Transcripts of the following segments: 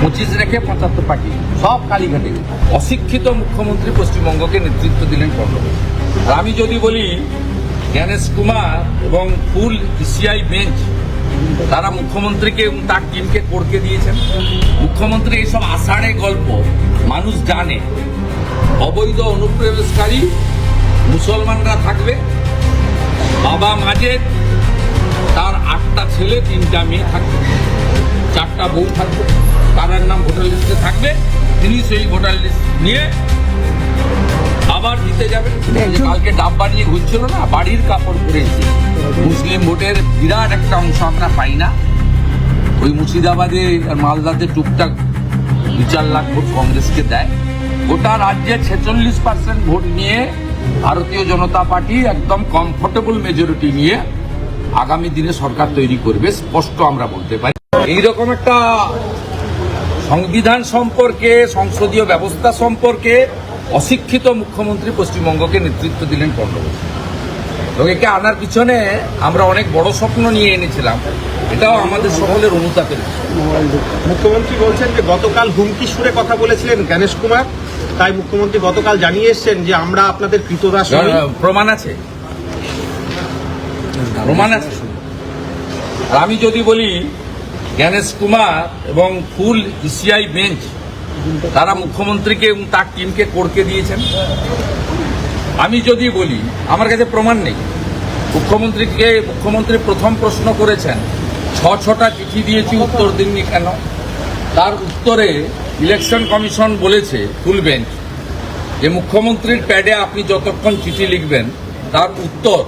25 রেখে 75 পার্টি সব কালীঘাটে। অশিক্ষিত মুখ্যমন্ত্রী পশ্চিমবঙ্গকে নেতৃত্ব দিলেন 15 বছর। আর আমি যদি বলি জ্ঞানেশ কুমার এবং ফুল ইসিআই বেঞ্চ তারা মুখ্যমন্ত্রীকে এবং তার টিমকে করকে দিয়েছেন। মুখ্যমন্ত্রী এইসব আষাঢ়ে গল্প মানুষ জানে। অবৈধ অনুপ্রবেশকারী মুসলমানরা থাকবে, বাবা মাজেদ তার 8টা ছেলে 3টা মেয়ে থাকবে, 4টা বউ থাকবে, তার নাম ভোটার লিস্টে থাকবে, তিনি সেই ভোটার লিস্ট নিয়ে আবার দিতে যাবেন। কালকে ডাব্বা নিয়ে ঘুরছিল না, বাড়ির কাপড় পরে এসে মুসলিম ভোটের বিরাট একটা অংশ আমরা পাই না। ওই মুর্শিদাবাদে আর মালদাতে টুকটাক 2-4 লাখ ভোট কংগ্রেসকে দেয়। গোটা রাজ্যে 46% ভোট নিয়ে ভারতীয় জনতা পার্টি একদম কমফোর্টেবল মেজরিটি নিয়ে আগামী দিনে সরকার তৈরি করবে, স্পষ্ট আমরা বলতে পারি। এইরকম একটা সংবিধান সম্পর্কে, সংসদীয় ব্যবস্থা সম্পর্কে অশিক্ষিত মুখ্যমন্ত্রী পশ্চিমবঙ্গকে নেতৃত্ব দিলেন 15 বছর। এবং একে আনার পিছনে আমরা অনেক বড় স্বপ্ন নিয়ে এনেছিলাম, এটাও আমাদের সকলের অনুতাপের। মুখ্যমন্ত্রী বলছেন যে গতকাল হুমকি সুরে কথা বলেছিলেন জ্ঞানেশ কুমার, তাই মুখ্যমন্ত্রী গতকাল জানিয়ে এসেছেন যে আমরা আপনাদের কৃতদাস। প্রমাণ আছে, প্রমাণ আছে। আর আমি যদি বলি জ্ঞানেশ কুমার এবং ফুল ইসিআই বেঞ্চ তারা মুখ্যমন্ত্রীকে এবং তার টিমকে করকে দিয়েছেন। আমি যদি বলি আমার কাছে প্রমাণ নেই। মুখ্যমন্ত্রী প্রথম প্রশ্ন করেছেন 6টা চিঠি দিয়েছি, উত্তর দিননি কেন? তার উত্তরে ইলেকশন কমিশন বলেছে, ফুল বেঞ্চ, যে মুখ্যমন্ত্রীর প্যাডে আপনি যতক্ষণ চিঠি লিখবেন তার উত্তর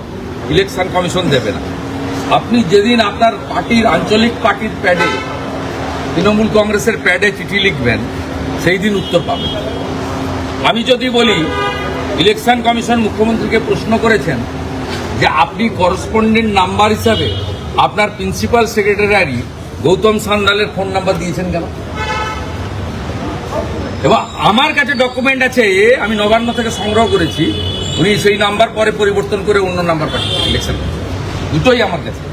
ইলেকশন কমিশন দেবে না। আপনি যেদিন আপনার পার্টির আঞ্চলিক পার্টির প্যাডে, তৃণমূল কংগ্রেসের প্যাডে চিঠি লিখবেন সেই দিন উত্তর পাবেন। আমি যদি বলি ইলেকশন কমিশন মুখ্যমন্ত্রীকে প্রশ্ন করেছেন যে আপনি করেসপন্ডেন্ট নাম্বার হিসাবে আপনার প্রিন্সিপাল সেক্রেটারি গৌতম সান্যালের ফোন নাম্বার দিয়েছেন কেন? এবং আমার কাছে ডকুমেন্ট আছে, আমি নবান্ন থেকে সংগ্রহ করেছি, উনি সেই নাম্বার পরে পরিবর্তন করে অন্য নাম্বার পাঠিয়েছেন ইলেকশন, দুটোই আমার কাছে।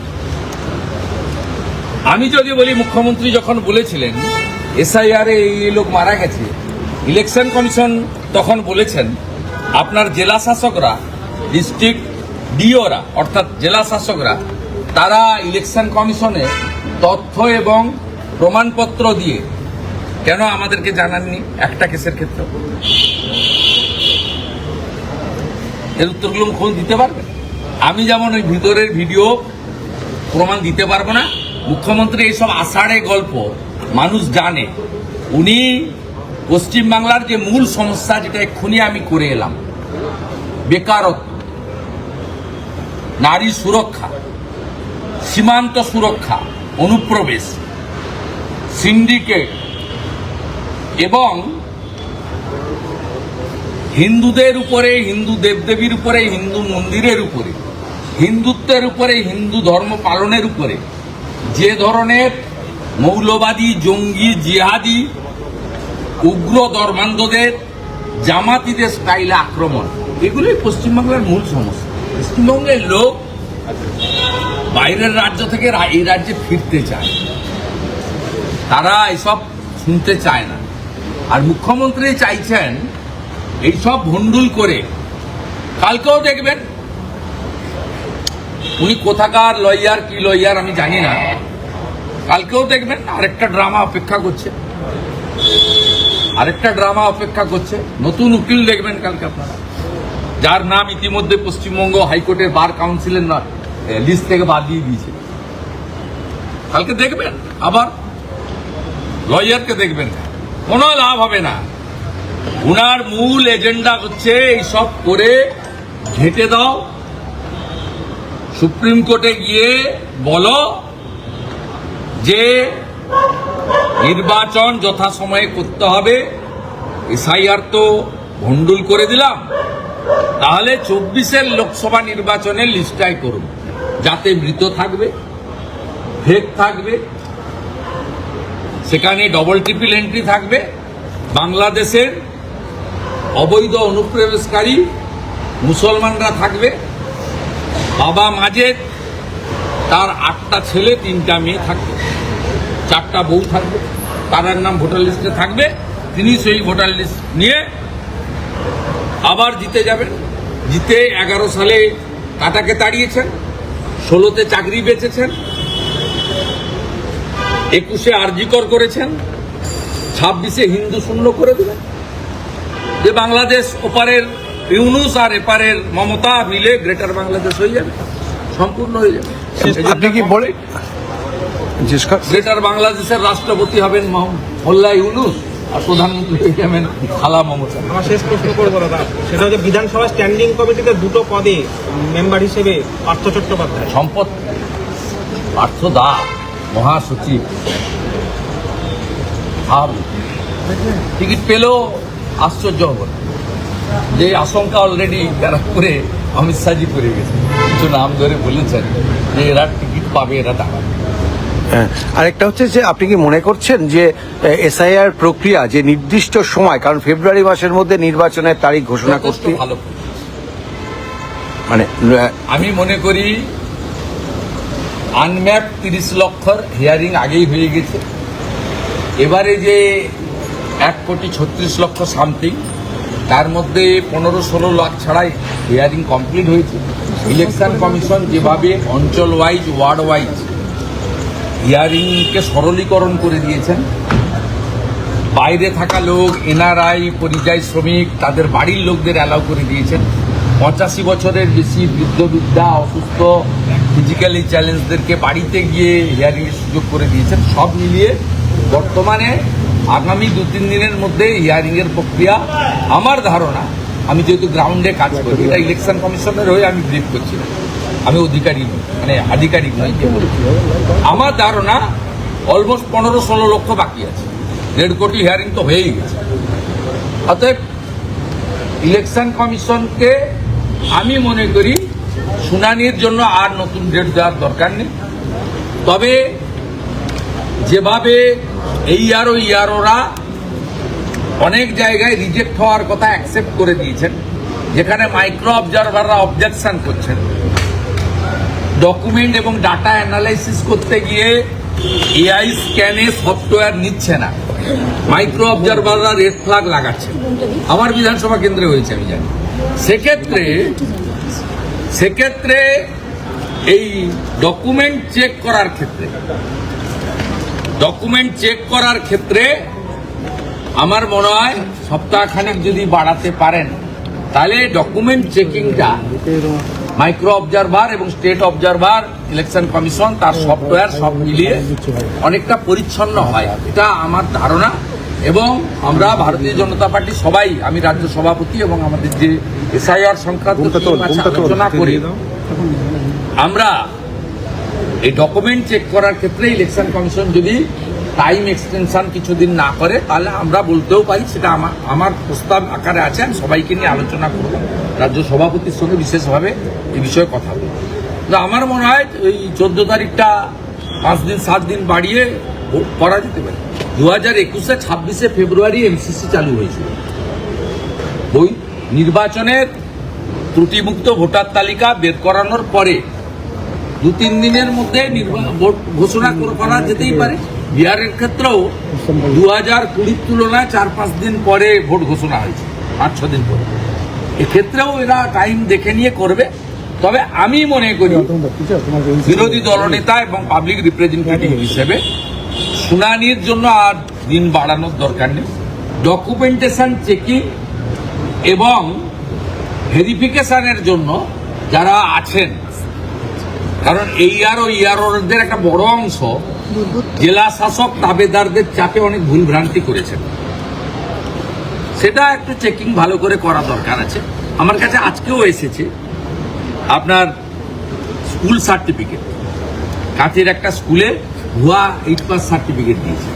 আমি যদি বলি মুখ্যমন্ত্রী যখন বলেছিলেন এসআইআর এ এই লোক মারা গেছে, ইলেকশন কমিশন তখন বলেছেন আপনার জেলা শাসকরা, ডিস্ট্রিক্ট ডিওরা অর্থাৎ জেলা শাসকরা, তারা ইলেকশন কমিশনে তথ্য এবং প্রমাণপত্র দিয়ে কেন আমাদেরকে জানাননি একটা কেসের ক্ষেত্রে? এর উত্তরগুলো মুখ্যমন্ত্রী দিতে পারবেন। আমি যেমন ওই ভিতরের ভিডিও প্রমাণ দিতে পারবো না, মুখ্যমন্ত্রী এইসব আষাঢ়ে গল্প মানুষ জানে। উনি পশ্চিমবাংলার যে মূল সমস্যা, যেটা এক্ষুনি আমি করে এলাম, বেকারত্ব, নারী সুরক্ষা, সীমান্ত সুরক্ষা, অনুপ্রবেশ, সিন্ডিকেট এবং হিন্দুদের উপরে, হিন্দু দেবদেবীর উপরে, হিন্দু মন্দিরের উপরে, হিন্দুত্বের উপরে, হিন্দু ধর্ম পালনের উপরে যে ধরনের মৌলবাদী, জঙ্গি, জিহাদি, উগ্র ধর্মান্ধদের, জামাতিদের স্টাইলে আক্রমণ, এগুলোই পশ্চিমবাংলার মূল সমস্যা। পশ্চিমবঙ্গের লোক বাইরের রাজ্য থেকে এই রাজ্যে ফিরতে চায়, তারা এসব শুনতে চায় না। আর মুখ্যমন্ত্রী চাইছেন এইসব ভণ্ডুল করে, কালকেও দেখবেন উনি কোথাকার লয়ার, কি লয়ার আমি জানি না, কালকেও দেখবেন আরেকটা ড্রামা অপেক্ষা করছে, আরেকটা ড্রামা অপেক্ষা করছে। নতুন উকিল দেখবেন কালকে আপনারা, যার নাম ইতিমধ্যে পশ্চিমবঙ্গ হাইকোর্টের বার কাউন্সিলের লিস্ট থেকে বাদ দিয়ে দিয়েছে। কালকে দেখবেন আবার লয়ারকে দেখবেন, কোনো লাভ হবে না। উনার মূল এজেন্ডা হচ্ছে এইসব করে ঘেঁটে দাও, সুপ্রিম কোর্টে গিয়ে বলো যে নির্বাচন যথাসময়ে করতে হবে। এসআইআর তো ভণ্ডুল করে দিলাম, তাহলে 24-এর লোকসভা নির্বাচনের লিস্টাই করুন, যাতে মৃত থাকবে, ফেক থাকবে, সেখানে ডবল ট্রিপল এন্ট্রি থাকবে, বাংলাদেশের অবৈধ অনুপ্রবেশকারী মুসলমানরা থাকবে, বাবা মাজেদ তার 8টা ছেলে 3টা মেয়ে থাকবে, 4টা বউ থাকবে, তার নাম ভোটার লিস্টে থাকবে, তিনি সেই ভোটার লিস্ট নিয়ে আবার জিতে যাবেন। জিতে 11 সালে কাটাকে তাড়িয়েছেন, 16তে চাকরি বেচেছেন, 21-এ আরজিকর করেছেন, 26-এ হিন্দু শূন্য করে দিলেন। যে বাংলাদেশ ওপারের ইউনুস আর এপারের মমতা মিলে গ্রেটার বাংলাদেশ হয়ে যাবে, সম্পূর্ণ হয়ে যাবে। আপনি কি বলে গ্রেটার বাংলাদেশের রাষ্ট্রপতি হবেন মোল্লা ইউনুস আর প্রধানমন্ত্রী হয়ে যাবেন খালা মমতা। আমার শেষ প্রশ্ন করবো দাদা, সেটা হচ্ছে বিধানসভা স্ট্যান্ডিং কমিটিতে 2টো পদে মেম্বার হিসেবে পার্থ চট্টোপাধ্যায়। সম্পদ পার্থ দা মহাসচিব, আর টিকিট পেলেও আশ্চর্য হব না, যে আশঙ্কা অলরেডি যারা করে অমিত শাহজি করে গেছে, কিছু নাম ধরে বলেছেন যে এরা টিকিট পাবে, এরা টাকা। আরেকটা হচ্ছে যে আপনি কি মনে করছেন যে এসআইআর প্রক্রিয়া যে নির্দিষ্ট সময়, কারণ ফেব্রুয়ারি মাসের মধ্যে নির্বাচনের তারিখ ঘোষণা করতে, ভালো মানে আমি মনে করি আনম্যাপ 30 লক্ষর হিয়ারিং আগেই হয়ে গেছে। এবারে যে 1,36,00,000 সামথিং, তার মধ্যে 15-16 লাখ ছাড়াই হিয়ারিং কমপ্লিট হয়েছে। ইলেকশন কমিশন যেভাবে অঞ্চল ওয়াইজ, ওয়ার্ড ওয়াইজ হিয়ারিংকে সরলীকরণ করে দিয়েছেন, বাইরে থাকা লোক, এনআরআই, পরিযায়ী শ্রমিক, তাদের বাড়ির লোকদের অ্যালাউ করে দিয়েছেন। 85 বছরের বেশি বৃদ্ধ বৃদ্ধা, অসুস্থ, ফিজিক্যালি চ্যালেঞ্জদেরকে বাড়িতে গিয়ে হিয়ারিংয়ের সুযোগ করে দিয়েছেন। সব মিলিয়ে বর্তমানে আগামী 2-3 দিনের মধ্যে হিয়ারিংয়ের প্রক্রিয়া, আমার ধারণা, আমি যেহেতু গ্রাউন্ডে কাজ করি, এটা ইলেকশন কমিশনের হয়ে আমি ব্রিফ করছি না, আমি অধিকারী নই, মানে আধিকারিক নই, যে বলছি আমার ধারণা অলমোস্ট 15-16 লক্ষ বাকি আছে। 1.5 কোটি হিয়ারিং তো হয়েই গেছে। অতএব ইলেকশন কমিশনকে আমি মনে করি শুনানির জন্য আর নতুন ডেট দেওয়ার দরকার নেই। তবে যেভাবে ইয়ারোরা অনেক জায়গায় রিজেক্ট হওয়ার কথা অ্যাকসেপ্ট করে দিয়েছেন, যেখানে মাইক্রো অবজারভাররা অবজেকশন করছেন, ডকুমেন্ট এবং ডাটা অ্যানালাইসিস করতে গিয়ে এআই স্ক্যানে সফটওয়্যার নিচ্ছে না, মাইক্রো অবজারভাররা রেড ফ্ল্যাগ লাগাচ্ছে। আমার বিধানসভা কেন্দ্রে হয়েছে, আমি জানি। সেক্ষেত্রে এই ডকুমেন্ট চেক করার ক্ষেত্রে আমার মনে হয় সপ্তাহখানেক যদি বাড়াতে পারেন, তাহলে ডকুমেন্ট চেকিংটা মাইক্রো অবজারভার এবং স্টেট অবজারভার, ইলেকশন কমিশন, তার সফটওয়্যার সব মিলিয়ে অনেকটা পরিচ্ছন্ন হয়, এটা আমার ধারণা। এবং আমরা ভারতীয় জনতা পার্টি সবাই, আমি রাজ্য সভাপতি এবং আমাদের যে এসআইআর সংক্রান্ত আলোচনা করি, আমরা এই ডকুমেন্ট চেক করার ক্ষেত্রে ইলেকশন কমিশন যদি টাইম এক্সটেনশন কিছুদিন না করে, তাহলে আমরা বলতেও পারি, সেটা আমার প্রস্তাব আকারে আছে, আমি সবাইকে নিয়ে আলোচনা করব, রাজ্য সভাপতির সঙ্গে বিশেষভাবে এই বিষয়ে কথা বলব। তো আমার মনে হয় এই 14 তারিখটা 5-7 দিন বাড়িয়ে করা যেতে পারে। 2021-এ 26শে ফেব্রুয়ারি এমসিসি চালু হয়েছিল। ওই নির্বাচনের ত্রুটিমুক্ত ভোটার তালিকা বের করানোর পরে 2-3 দিনের মধ্যে ভোট ঘোষণা করা যেতেই পারে। বিহারের ক্ষেত্রেও 2020 তুলনায় 4-5 দিন পরে ভোট ঘোষণা হয়েছে, 5-6 দিন পরে। এক্ষেত্রেও এরা টাইম দেখে নিয়ে করবে। তবে আমি মনে করি বিরোধী দলনেতা এবং পাবলিক রিপ্রেজেন্টেটিভ হিসেবে শুনানির জন্য আর দিন বাড়ানোর দরকার নেই। ডকুমেন্টেশন চেকিং এবং ভেরিফিকেশনের জন্য যারা আছেন, কারণ ইয়ারোদের একটা বড় অংশ জেলা শাসক তাবেদারদের চাপে অনেক ভুল ভ্রান্তি করেছেন, সেটা একটু চেকিং ভালো করে করা দরকার আছে। আমার কাছে আজকেও এসেছে আপনার স্কুল সার্টিফিকেট, কাছের একটা স্কুলে ভুয়া 8 পাস সার্টিফিকেট দিয়েছে,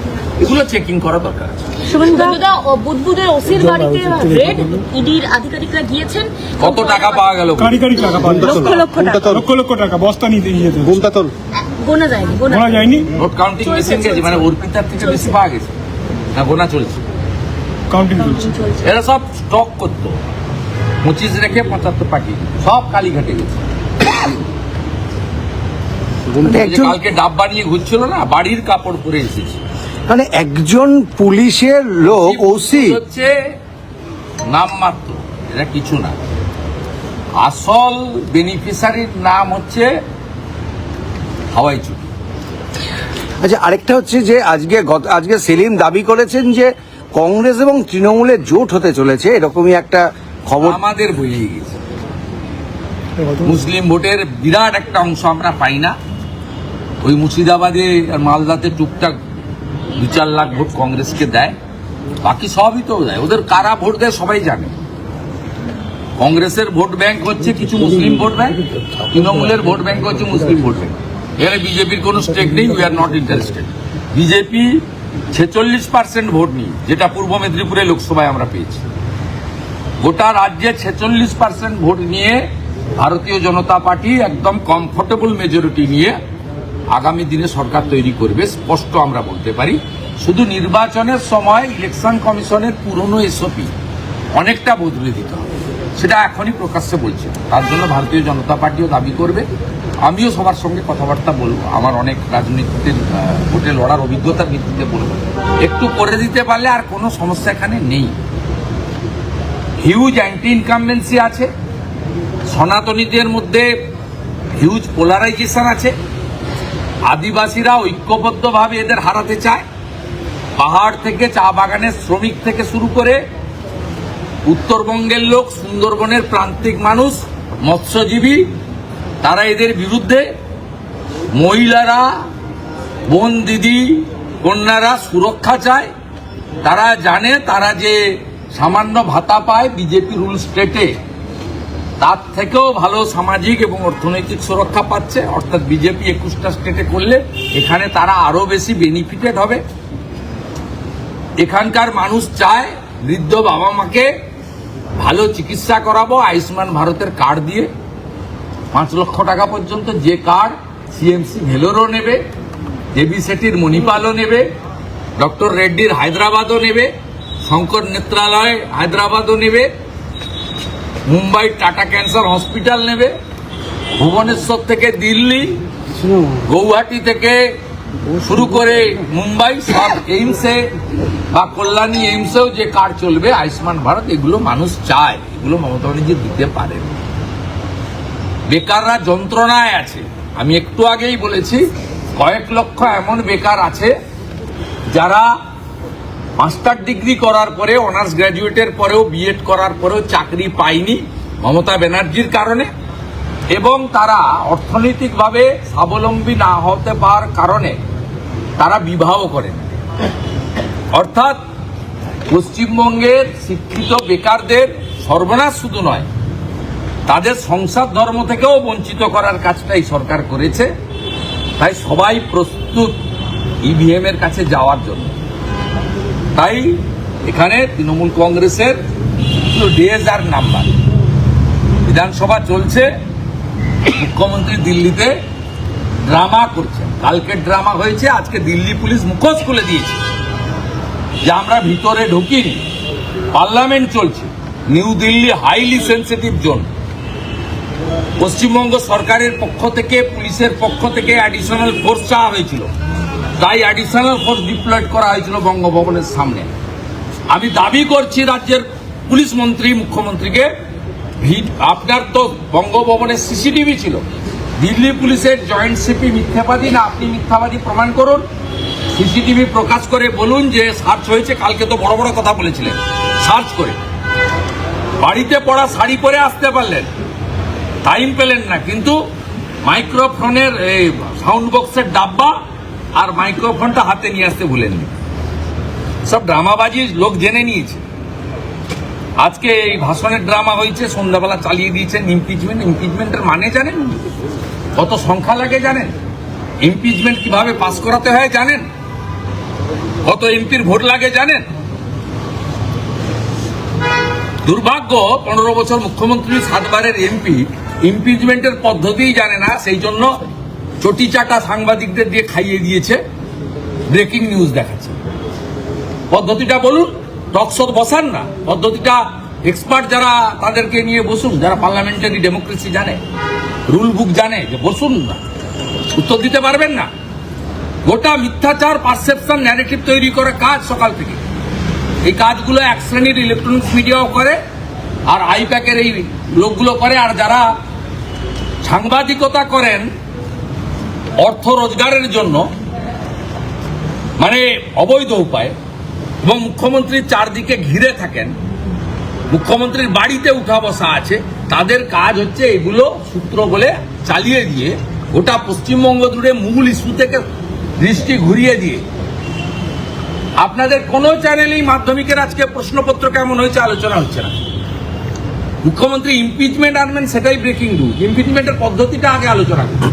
এগুলো চেকিং করা দরকার আছে। শুভেন্দুদা, বুদবুদের ওসির বাড়িতে রেড, ইডির আধিকারিকরা গিয়েছেন। কত টাকা পাওয়া গেল? কারিগরি টাকা পাওয়া গেল, লক্ষ লক্ষ টাকা বস্তা নিতে গিয়েছে, গোনা যায়নি। নোট কাউন্টিং মেশিন গেছে, মানে অর্পিতার থেকে বেশি পাওয়া গেছে না, গোনা চলছে, কাউন্টিং চলছে। এরা সব স্টক করতো, 25 রেখে 75 পাঠিয়ে সব কালীঘাটে গেছে। কালকে ডাব্বা নিয়ে ঘুরছিল না, বাড়ির কাপড় পরে এসেছে। মানে একজন পুলিশের লোক ওসি হচ্ছে নামমাত্র, এটা কিছু না। আসল বেনিফিশিয়ারির নাম হচ্ছে হাওয়াই চুরি। আচ্ছা, আরেকটা হচ্ছে যে আজকে সেলিম দাবি করেছেন যে কংগ্রেস এবং তৃণমূলের জোট হতে চলেছে, এরকমই একটা খবর আমাদের বইয়ে গেছে। মুসলিম ভোটের বিরাট একটা অংশ আমরা পাই না। ওই মুর্শিদাবাদে আর মালদাতে টুকটাক 2-4 লাখ ভোট কংগ্রেসকে দেয়, বাকি সবই তো দেয়। ওদের কারা ভোট দেয় সবাই জানে। কংগ্রেসের ভোট ব্যাংক হচ্ছে কিছু মুসলিম ভোট ব্যাংক, তৃণমূলের ভোট ব্যাংক হচ্ছে মুসলিম ভোট ব্যাংক। এখানে বিজেপির কোনো স্টেক নেই, we are not interested. BJP 46% vote নিয়ে, যেটা পূর্ব মেদিনীপুরে লোকসভায় আমরা পেয়েছি, গোটা রাজ্যে 46% ভোট নিয়ে ভারতীয় জনতা পার্টি একদম কমফোর্টেবল মেজরিটি নিয়ে আগামী দিনে সরকার তৈরি করবে, স্পষ্ট আমরা বলতে পারি। শুধু নির্বাচনের সময় ইলেকশন কমিশনের পুরনো এসওপি অনেকটা বদলে দিতে হবে, সেটা এখনই প্রকাশ্যে বলছে। তার জন্য ভারতীয় জনতা পার্টিও দাবি করবে, আমিও সবার সঙ্গে কথাবার্তা বলবো, আমার অনেক রাজনীতিতে ভোটে লড়ার অভিজ্ঞতার ভিত্তিতে বলবো। একটু করে দিতে পারলে আর কোনো সমস্যা এখানে নেই। হিউজ অ্যান্টি ইনকামবেন্সি আছে, সনাতনীদের মধ্যে হিউজ পোলারাইজেশন আছে, আদিবাসীরা ঐক্যবদ্ধভাবে এদের হারাতে চায়। পাহাড় থেকে চা বাগানের শ্রমিক থেকে শুরু করে উত্তরবঙ্গের লোক, সুন্দরবনের প্রান্তিক মানুষ, মৎস্যজীবী, তারা এদের বিরুদ্ধে। মহিলারা, বোন দিদি কন্যারা সুরক্ষা চায়। তারা জানে তারা যে সামান্য ভাতা পায় বিজেপি রুল স্টেটে, তার থেকেও ভালো সামাজিক এবং অর্থনৈতিক সুরক্ষা পাচ্ছে। অর্থাৎ বিজেপি 21টা স্টেটে করলে এখানে তারা আরো বেশি বেনিফিটেড হবে। এখানকার মানুষ চায় বৃদ্ধ বাবা মাকে ভালো চিকিৎসা করাবো আয়ুষ্মান ভারতের কার্ড দিয়ে, 5 লক্ষ টাকা পর্যন্ত, যে কার্ড সিএমসি ভেলোরও নেবে, দেবী সেটির মণিপালও নেবে, ডক্টর রেড্ডির হায়দ্রাবাদও নেবে, শঙ্কর নেত্রালয় হায়দ্রাবাদও নেবে, মুম্বাই টাটা ক্যান্সার হসপিটাল নেবে, ভুবনেশ্বর থেকে দিল্লি, গৌহাটি থেকে শুরু করে মুম্বাই, সব এইমসে বা কল্যাণী এইমসেও যে কার্ড চলবে আয়ুষ্মান ভারত, এগুলো মানুষ চায়, এগুলো মমতা ব্যানার্জি দিতে পারেন। বেকাররা যন্ত্রণায় আছে। আমি একটু আগেই বলেছি, কয়েক লক্ষ এমন বেকার আছে যারা মাস্টার ডিগ্রি করার পরে, অনার্স গ্র্যাজুয়েটের পরেও, বিএড করার পরেও চাকরি পায়নি মমতা ব্যানার্জির কারণে, এবং তারা অর্থনৈতিকভাবে স্বাবলম্বী না হতে পারার কারণে তারা বিবাহ করেন। অর্থাৎ পশ্চিমবঙ্গের শিক্ষিত বেকারদের সর্বনাশ শুধু নয়, তাদের সংসার ধর্ম থেকেও বঞ্চিত করার কাজটাই সরকার করেছে। তাই সবাই প্রস্তুত ইভিএম এর কাছে যাওয়ার জন্য। তাই এখানে তৃণমূল কংগ্রেসের ডেজ আর নাম্বার, বিধানসভা চলছে, মুখ্যমন্ত্রী দিল্লিতে ড্রামা করছেন। কালকে ড্রামা হয়েছে, আজকে দিল্লি পুলিশ মুখোশ খুলে দিয়েছে যে আমরা ভিতরে ঢুকিনি। পার্লামেন্ট চলছে, new Delhi highly sensitive zone. Paschimbanga সরকারের পক্ষ থেকে, পুলিশের পক্ষ থেকে অ্যাডিশনাল ফোর্স চাওয়া হয়েছিল, তাই অ্যাডিশনাল ফোর্স ডিপ্লয়েড করা হয়েছিল বঙ্গভবনের সামনে। আমি দাবি করছি রাজ্যের পুলিশ মন্ত্রী, মুখ্যমন্ত্রীকে, আপনার তো বঙ্গভবনের সিসিটিভি ছিল, দিল্লি পুলিশের জয়েন্ট সিপি মিথ্যাবাদী না আপনি মিথ্যাবাদী প্রমাণ করুন, সিসিটিভি প্রকাশ করে বলুন যে সার্চ হয়েছে। কালকে তো বড় বড় কথা বলেছিলেন, সার্চ করে বাড়িতে পড়া শাড়ি পরে আসতে পারলেন, টাইম পেলেন না, কিন্তু মাইক্রোফোনের সাউন্ড বক্সের ডাব্বা আর মাইক্রোফোনটা হাতে নিয়ে আসতে ভুলেননি। সব ড্রামাবাজি লোক জেনে নিয়েছে। আজকে এই ভাষণের ড্রামা হয়েছে, সন্ধ্যাবেলা চালিয়ে দিয়েছেন ইমপিচমেন্ট। ইমপিচমেন্টের মানে জানেন? কত সংখ্যা লাগে জানেন? ইমপিচমেন্ট কিভাবে পাস করাতে হয় জানেন? কত এমপির ভোট লাগে জানেন? দুর্ভাগ্য, 15 বছর মুখ্যমন্ত্রী, 7 বারের এমপি ইমপিচমেন্টের পদ্ধতিই জানে না। সেই জন্য চটি চাটা সাংবাদিকদের দিয়ে খাইয়ে দিয়েছে, ব্রেকিং নিউজ দেখাচ্ছে। পদ্ধতিটা বলুন, টকশো বসান না, পদ্ধতিটা এক্সপার্ট যারা তাদেরকে নিয়ে বসুন, যারা পার্লামেন্টারি ডেমোক্রেসি জানে, রুল বুক জানে, যে বসুন না, উত্তর দিতে পারবেন না। গোটা মিথ্যাচার পারসেপশন ন্যারেটিভ তৈরি করা কাজ সকাল থেকে। এই কাজগুলো এক শ্রেণীর ইলেকট্রনিক্স মিডিয়াও করে, আর আইপ্যাকের এই লোকগুলো করে, আর যারা সাংবাদিকতা করেন অর্থ রোজগারের জন্য, মানে অবৈধ উপায়, এবং মুখ্যমন্ত্রীর চারদিকে ঘিরে থাকেন, মুখ্যমন্ত্রীর বাড়িতে উঠা বসা আছে, তাদের কাজ হচ্ছে এগুলো সূত্র বলে চালিয়ে দিয়ে গোটা পশ্চিমবঙ্গ জুড়ে মূল ইস্যু থেকে দৃষ্টি ঘুরিয়ে দিয়ে আপনাদের কোনো চ্যানেলেই মাধ্যমিকের আজকে প্রশ্নপত্র কেমন হয়েছে আলোচনা হচ্ছে না। মুখ্যমন্ত্রী ইমপিচমেন্ট আনবেন, সেটাই ব্রেকিং নিউজ। ইমপিচমেন্টের পদ্ধতিটা আগে আলোচনা করুন।